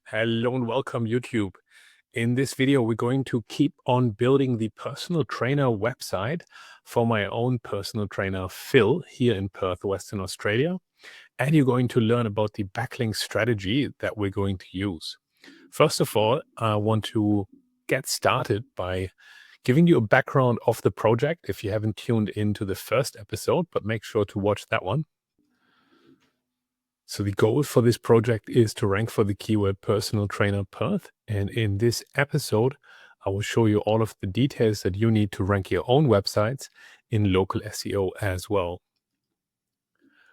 Hello and welcome, YouTube. In this video, we're going to keep on building the personal trainer website for my own personal trainer, Phil, here in Perth, Western Australia. And you're going to learn about the backlink strategy that we're going to use. First of all, I want to get started by giving you a background of the project if you haven't tuned into the first episode, but make sure to watch that one. So the goal for this project is to rank for the keyword personal trainer Perth. And in this episode, I will show you all of the details that you need to rank your own websites in local SEO as well.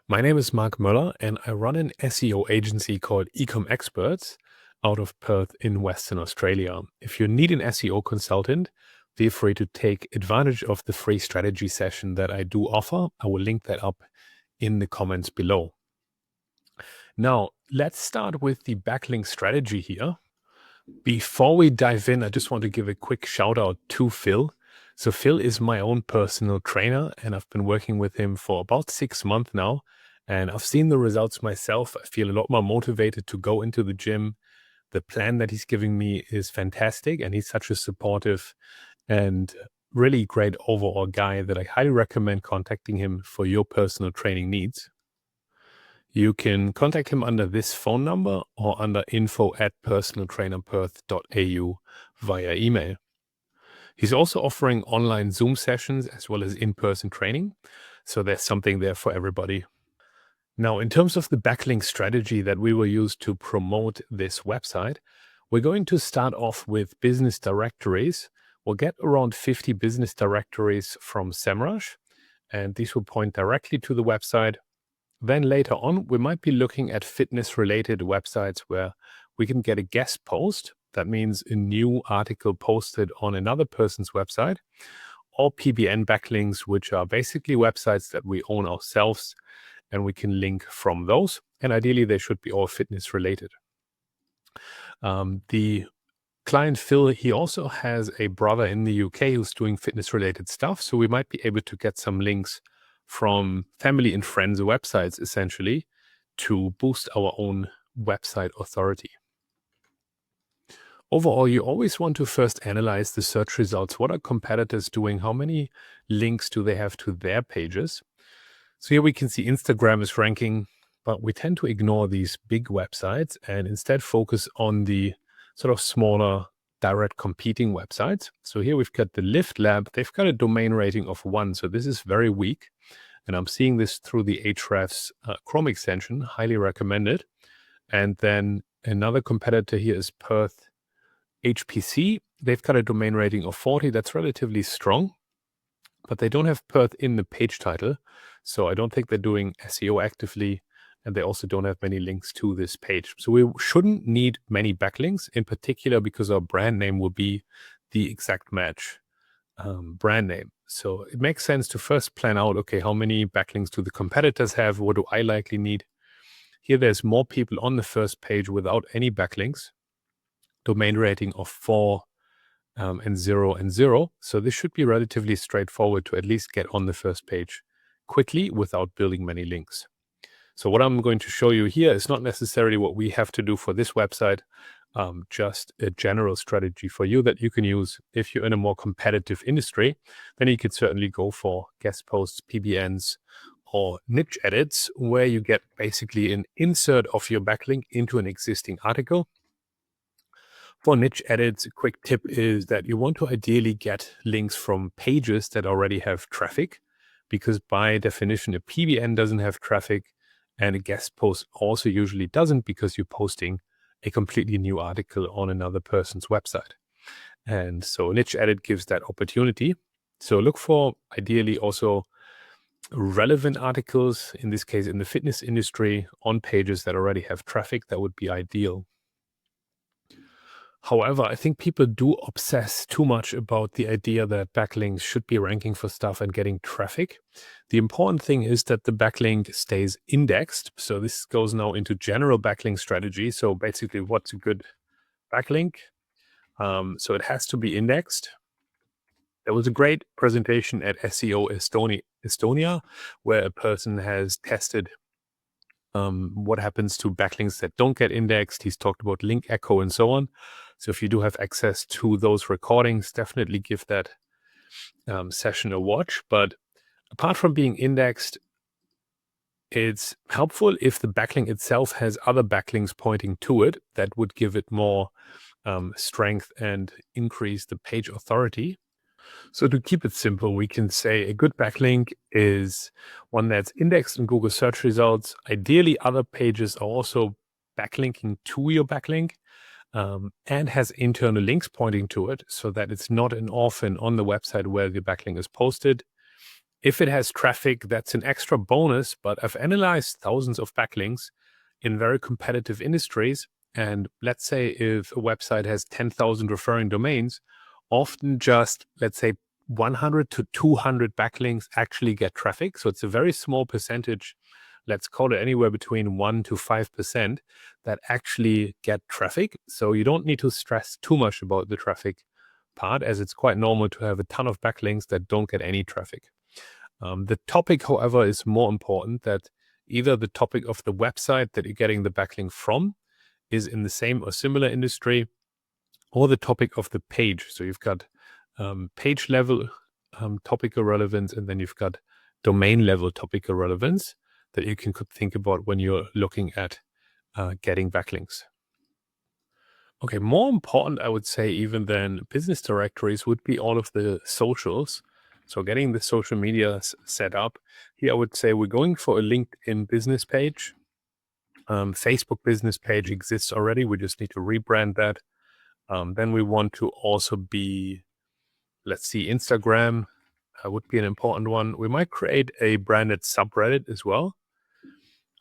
My name is Mark Möller and I run an SEO agency called Ecom Experts out of Perth in Western Australia. If you need an SEO consultant, feel free to take advantage of the free strategy session that I do offer. I will link that up in the comments below. Now, let's start with the backlink strategy here. Before we dive in, I just want to give a quick shout out to Phil. So Phil is my own personal trainer, and I've been working with him for about 6 months now. And I've seen the results myself. I feel a lot more motivated to go into the gym. The plan that he's giving me is fantastic, and he's such a supportive and really great overall guy that I highly recommend contacting him for your personal training needs. You can contact him under this phone number or under info@personaltrainerperth.au via email. He's also offering online Zoom sessions as well as in-person training, so there's something there for everybody. Now, in terms of the backlink strategy that we will use to promote this website, we're going to start off with business directories. We'll get around 50 business directories from SEMrush, and these will point directly to the website. Then later on, we might be looking at fitness-related websites where we can get a guest post. That means a new article posted on another person's website, or PBN backlinks, which are basically websites that we own ourselves, and we can link from those. And ideally, they should be all fitness-related. The client Phil, he also has a brother in the UK who's doing fitness-related stuff, so we might be able to get some links from family and friends websites, essentially, to boost our own website authority. Overall, you always want to first analyze the search results. What are competitors doing? How many links do they have to their pages? So here we can see Instagram is ranking, but we tend to ignore these big websites and instead focus on the sort of smaller direct competing websites. So here we've got the Lift Lab. They've got a domain rating of 1. So this is very weak. And I'm seeing this through the Ahrefs Chrome extension, highly recommended. And then another competitor here is Perth HPC. They've got a domain rating of 40. That's relatively strong, but they don't have Perth in the page title. So I don't think they're doing SEO actively. And they also don't have many links to this page. So we shouldn't need many backlinks, in particular because our brand name will be the exact match brand name. So it makes sense to first plan out, okay, how many backlinks do the competitors have? What do I likely need? Here, there's more people on the first page without any backlinks. Domain rating of 4 and 0 and 0. So this should be relatively straightforward to at least get on the first page quickly without building many links. So what I'm going to show you here is not necessarily what we have to do for this website, just a general strategy for you that you can use if you're in a more competitive industry. Then you could certainly go for guest posts, PBNs, or niche edits, where you get basically an insert of your backlink into an existing article. For niche edits, a quick tip is that you want to ideally get links from pages that already have traffic, because by definition, a PBN doesn't have traffic, and a guest post also usually doesn't, because you're posting a completely new article on another person's website. And so niche edit gives that opportunity. So look for ideally also relevant articles, in this case in the fitness industry, on pages that already have traffic. That would be ideal. However, I think people do obsess too much about the idea that backlinks should be ranking for stuff and getting traffic. The important thing is that the backlink stays indexed. So this goes now into general backlink strategy. So basically, what's a good backlink? So it has to be indexed. There was a great presentation at SEO Estonia, where a person has tested what happens to backlinks that don't get indexed. He's talked about link echo and so on. So if you do have access to those recordings, definitely give that session a watch. But apart from being indexed, it's helpful if the backlink itself has other backlinks pointing to it. That would give it more strength and increase the page authority. So to keep it simple, we can say a good backlink is one that's indexed in Google search results. Ideally, other pages are also backlinking to your backlink and has internal links pointing to it so that it's not an orphan on the website where the backlink is posted. If it has traffic, that's an extra bonus, but I've analyzed thousands of backlinks in very competitive industries. And let's say if a website has 10,000 referring domains, often just, let's say, 100 to 200 backlinks actually get traffic. So it's a very small percentage, let's call it anywhere between 1 to 5% that actually get traffic. So you don't need to stress too much about the traffic part, as it's quite normal to have a ton of backlinks that don't get any traffic. The topic, however, is more important, that either the topic of the website that you're getting the backlink from is in the same or similar industry, or the topic of the page. So you've got page level topical relevance, and then you've got domain level topical relevance that you can think about when you're looking at getting backlinks. Okay, more important, I would say, even than business directories would be all of the socials. So getting the social media set up. Here I would say we're going for a LinkedIn business page. Facebook business page exists already. We just need to rebrand that. Then we want to also be, let's see, Instagram would be an important one. We might create a branded subreddit as well.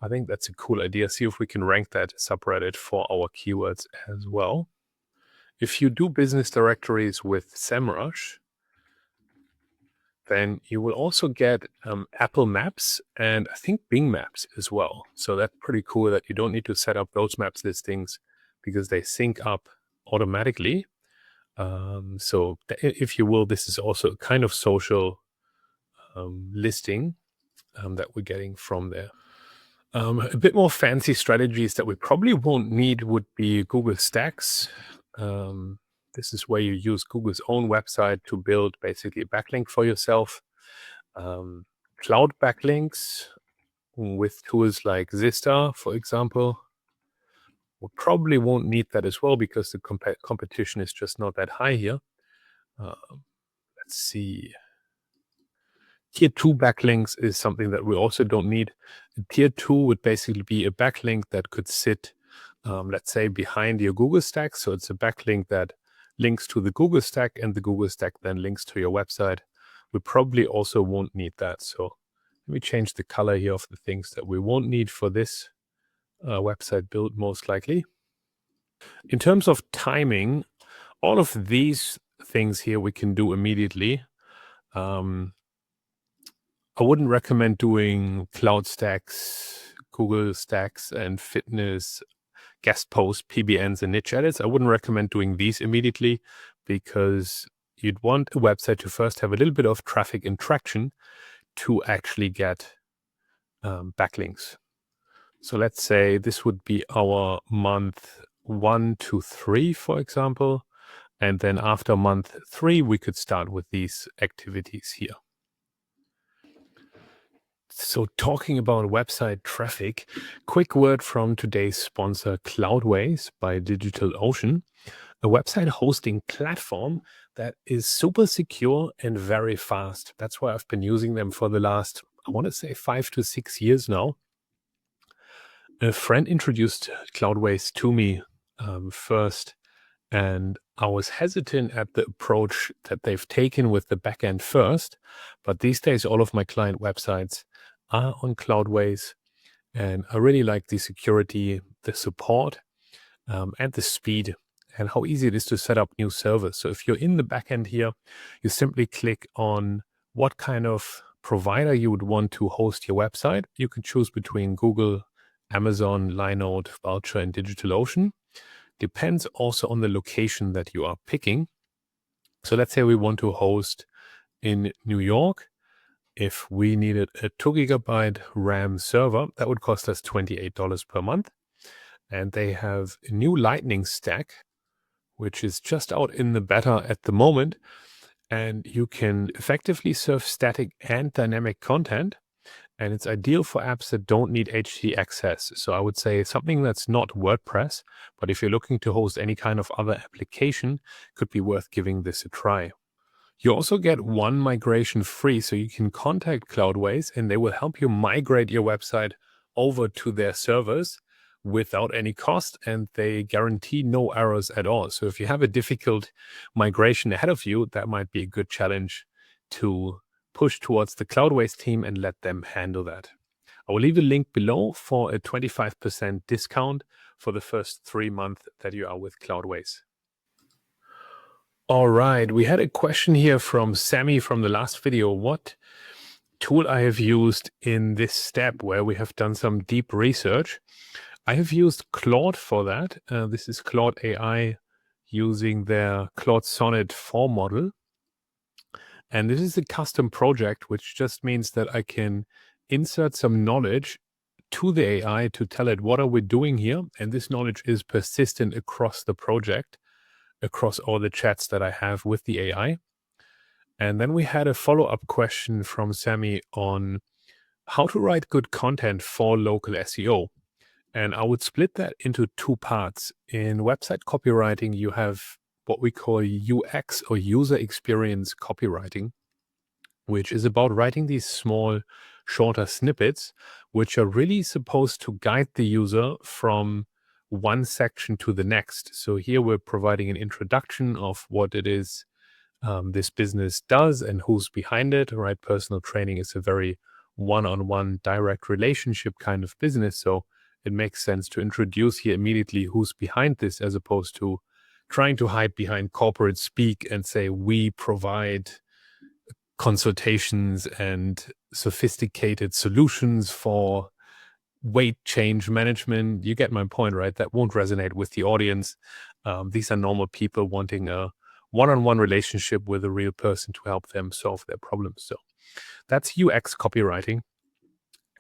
I think that's a cool idea. See if we can rank that subreddit for our keywords as well. If you do business directories with SEMrush, then you will also get Apple Maps and I think Bing Maps as well. So that's pretty cool that you don't need to set up those maps listings because they sync up automatically. So if you will, this is also a kind of social listing that we're getting from there. A bit more fancy strategies that we probably won't need would be Google Stacks. This is where you use Google's own website to build basically a backlink for yourself. Cloud backlinks with tools like Zista, for example. We probably won't need that as well because the competition is just not that high here. Let's see. Tier 2 backlinks is something that we also don't need. Tier 2 would basically be a backlink that could sit, let's say, behind your Google stack. So it's a backlink that links to the Google stack, and the Google stack then links to your website. We probably also won't need that. So let me change the color here of the things that we won't need for this website build, most likely. In terms of timing, all of these things here we can do immediately. I wouldn't recommend doing cloud stacks, Google stacks, and fitness, guest posts, PBNs, and niche edits. I wouldn't recommend doing these immediately because you'd want a website to first have a little bit of traffic and traction to actually get backlinks. So let's say this would be our month 1 to 3, for example. And then after month 3, we could start with these activities here. So talking about website traffic, quick word from today's sponsor, Cloudways by DigitalOcean, a website hosting platform that is super secure and very fast. That's why I've been using them for the last, I want to say 5 to 6 years now. A friend introduced Cloudways to me first, and I was hesitant at the approach that they've taken with the backend first. But these days, all of my client websites are on Cloudways, and I really like the security, the support, and the speed, and how easy it is to set up new servers. So if you're in the backend here, you simply click on what kind of provider you would want to host your website. You can choose between Google, Amazon, Linode, Vultr, and DigitalOcean. Depends also on the location that you are picking. So let's say we want to host in New York. if we needed a 2 gigabyte RAM server, that would cost us $28 per month. And they have a new Lightning stack, which is just out in the beta at the moment. And you can effectively serve static and dynamic content. And it's ideal for apps that don't need HTTP access. So I would say something that's not WordPress, but if you're looking to host any kind of other application, could be worth giving this a try. You also get one migration free, so you can contact Cloudways and they will help you migrate your website over to their servers without any cost, and they guarantee no errors at all. So if you have a difficult migration ahead of you, that might be a good challenge to push towards the Cloudways team and let them handle that. I will leave a link below for a 25% discount for the first 3 months that you are with Cloudways. All right, we had a question here from Sammy from the last video. What tool I have used in this step where we have done some deep research? I have used Claude for that. This is Claude AI using their Claude Sonnet 4 model. And this is a custom project, which just means that I can insert some knowledge to the AI to tell it what are we doing here. And this knowledge is persistent across the project, across all the chats that I have with the AI. And then we had a follow-up question from Sammy on how to write good content for local SEO. And I would split that into 2 parts. In website copywriting, you have what we call UX or user experience copywriting, which is about writing these small, shorter snippets, which are really supposed to guide the user from one section to the next. So here we're providing an introduction of what it is this business does and who's behind it, right? Personal training is a very one-on-one direct relationship kind of business. So it makes sense to introduce here immediately who's behind this, as opposed to trying to hide behind corporate speak and say, we provide consultations and sophisticated solutions for weight change management. You get my point, right? That won't resonate with the audience. These are normal people wanting a one-on-one relationship with a real person to help them solve their problems. So that's UX copywriting.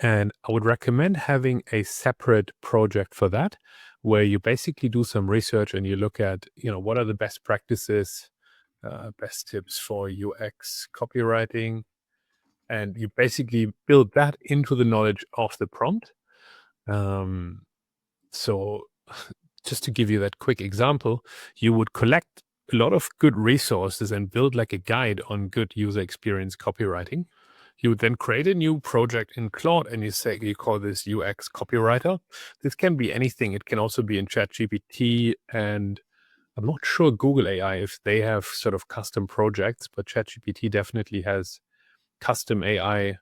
And I would recommend having a separate project for that, where you basically do some research and you look at, what are the best practices, best tips for UX copywriting, and you basically build that into the knowledge of the prompt. So just to give you that quick example, you would collect a lot of good resources and build like a guide on good user experience copywriting. You would then create a new project in Claude and you call this UX copywriter. This can be anything. It can also be in ChatGPT, and I'm not sure Google AI if they have sort of custom projects, but ChatGPT definitely has custom AI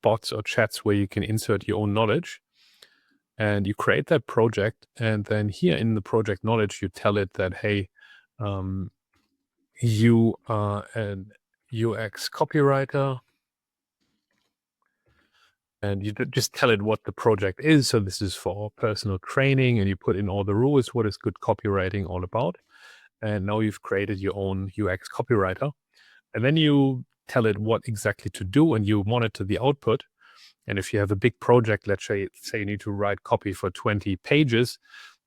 bots or chats where you can insert your own knowledge. And you create that project, and then here in the project knowledge, you tell it that, hey, you are an UX copywriter, and you just tell it what the project is. So this is for personal training, and you put in all the rules. What is good copywriting all about? And now you've created your own UX copywriter, and then you tell it what exactly to do, and you monitor the output. And if you have a big project, let's say you need to write copy for 20 pages,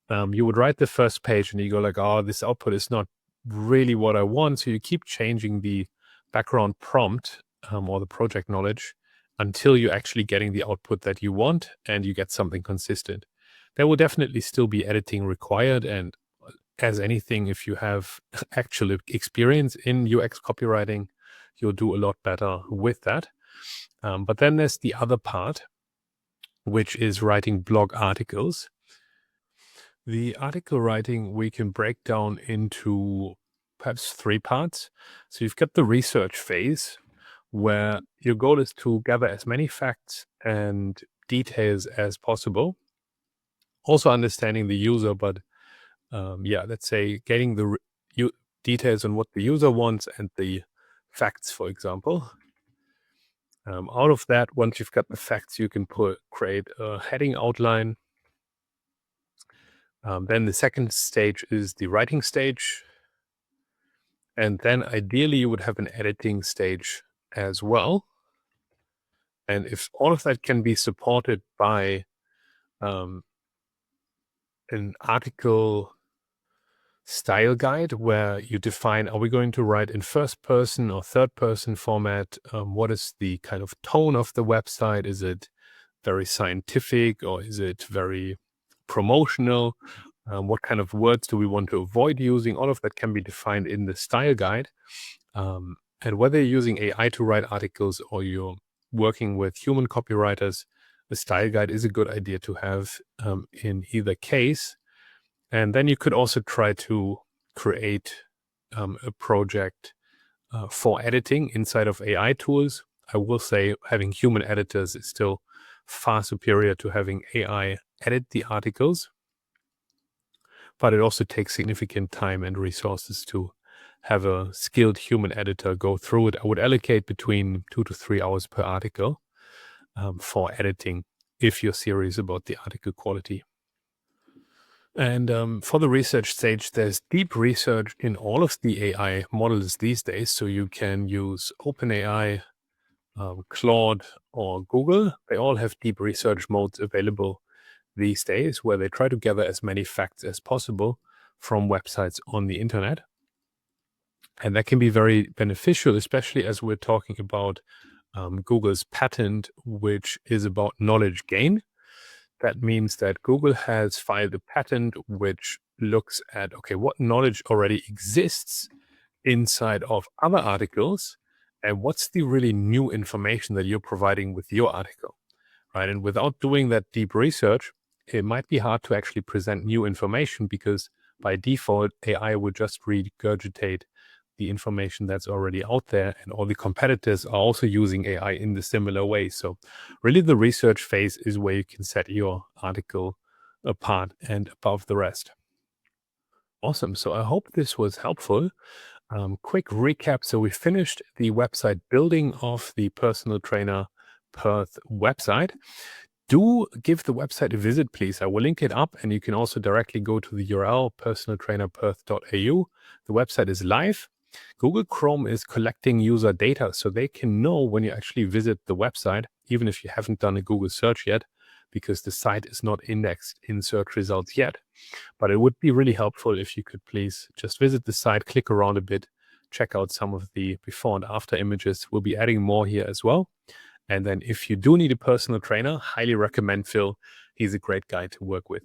you would write the first page and you go like, oh, this output is not really what I want. So you keep changing the background prompt or the project knowledge until you're actually getting the output that you want and you get something consistent. There will definitely still be editing required. And as anything, if you have actual experience in UX copywriting, you'll do a lot better with that. But then there's the other part, which is writing blog articles. The article writing we can break down into perhaps 3 parts. So you've got the research phase, where your goal is to gather as many facts and details as possible. Also understanding the user, but let's say getting the details on what the user wants and the facts, for example. Out of that, once you've got the facts, you can create a heading outline. Then the second stage is the writing stage. And then ideally you would have an editing stage as well. And if all of that can be supported by an article style guide where you define, are we going to write in first person or third person format? What is the kind of tone of the website? Is it very scientific or is it very promotional? What kind of words do we want to avoid using? All of that can be defined in the style guide. And whether you're using AI to write articles or you're working with human copywriters, the style guide is a good idea to have in either case. And then you could also try to create a project for editing inside of AI tools. I will say having human editors is still far superior to having AI edit the articles, but it also takes significant time and resources to have a skilled human editor go through it. I would allocate between 2 to 3 hours per article for editing if you're serious about the article quality. And for the research stage, there's deep research in all of the AI models these days. So you can use OpenAI, Claude, or Google. They all have deep research modes available these days where they try to gather as many facts as possible from websites on the internet. And that can be very beneficial, especially as we're talking about Google's patent, which is about knowledge gain. That means that Google has filed a patent which looks at, okay, what knowledge already exists inside of other articles, and what's the really new information that you're providing with your article, right? And without doing that deep research, it might be hard to actually present new information because by default, AI would just regurgitate the information that's already out there, and all the competitors are also using AI in the similar way. So really the research phase is where you can set your article apart and above the rest. Awesome. So I hope this was helpful. Quick recap. So we finished the website building of the personal trainer Perth website. Do give the website a visit, please. I will link it up, and you can also directly go to the URL personaltrainerperth.au. The website is live. Google Chrome is collecting user data, so they can know when you actually visit the website, even if you haven't done a Google search yet, because the site is not indexed in search results yet. But it would be really helpful if you could please just visit the site, click around a bit, check out some of the before and after images. We'll be adding more here as well. And then if you do need a personal trainer, highly recommend Phil. He's a great guy to work with.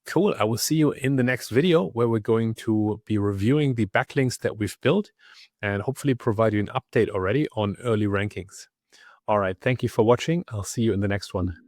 Cool. I will see you in the next video where we're going to be reviewing the backlinks that we've built and hopefully provide you an update already on early rankings. All right. Thank you for watching. I'll see you in the next one.